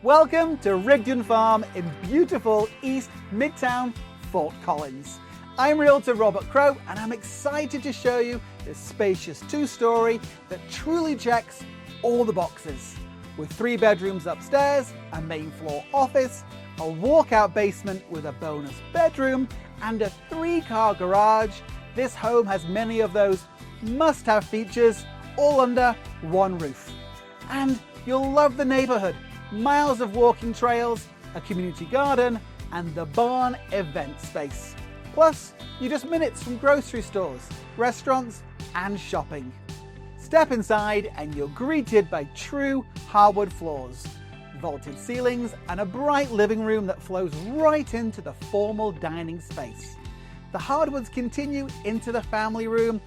Welcome to Rigden Farm in beautiful East Midtown, Fort Collins. I'm Realtor Robert Crowe and I'm excited to show you this spacious two-story that truly checks all the boxes. With 3 bedrooms upstairs, a main floor office, a walkout basement with a bonus bedroom, and a 3-car garage, this home has many of those must-have features all under one roof. And you'll love the neighborhood. Miles of walking trails, a community garden, and the barn event space. Plus, you're just minutes from grocery stores, restaurants, and shopping. Step inside and you're greeted by true hardwood floors, vaulted ceilings, and a bright living room that flows right into the formal dining space. The hardwoods continue into the family room,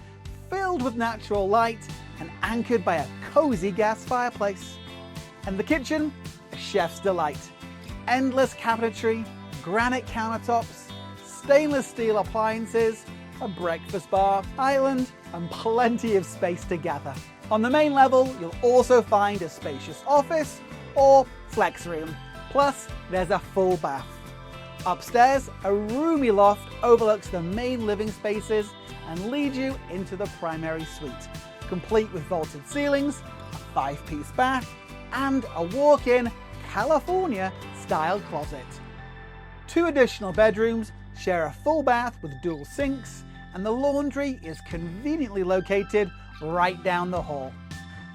filled with natural light and anchored by a cozy gas fireplace. And the kitchen, a chef's delight. Endless cabinetry, granite countertops, stainless steel appliances, a breakfast bar, island, and plenty of space to gather. On the main level, you'll also find a spacious office or flex room. Plus, there's a full bath. Upstairs, a roomy loft overlooks the main living spaces and leads you into the primary suite, complete with vaulted ceilings, a 5-piece bath, and a walk-in California-style closet. 2 additional bedrooms share a full bath with dual sinks, and the laundry is conveniently located right down the hall.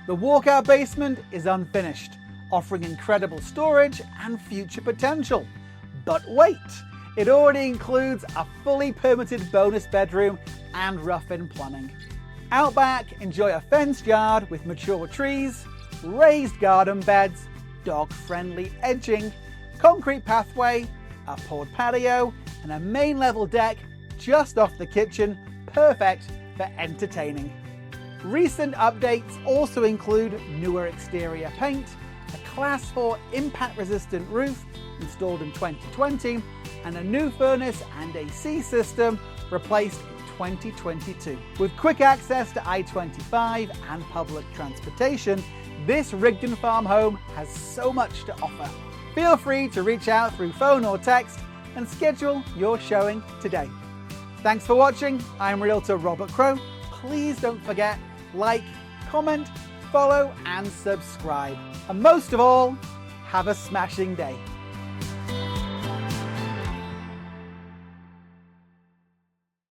The walkout basement is unfinished, offering incredible storage and future potential. But wait, it already includes a fully permitted bonus bedroom and rough-in plumbing. Out back, enjoy a fenced yard with mature trees, raised garden beds, dog-friendly edging, concrete pathway, a poured patio, and a main level deck just off the kitchen, perfect for entertaining. Recent updates also include newer exterior paint, a Class 4 impact-resistant roof installed in 2020, and a new furnace and AC system replaced in 2022. With quick access to I-25 and public transportation, this Rigden Farm home has so much to offer. Feel free to reach out through phone or text and schedule your showing today. Thanks for watching. I'm Realtor Robert Crowe. Please don't forget, like, comment, follow, and subscribe. And most of all, have a smashing day.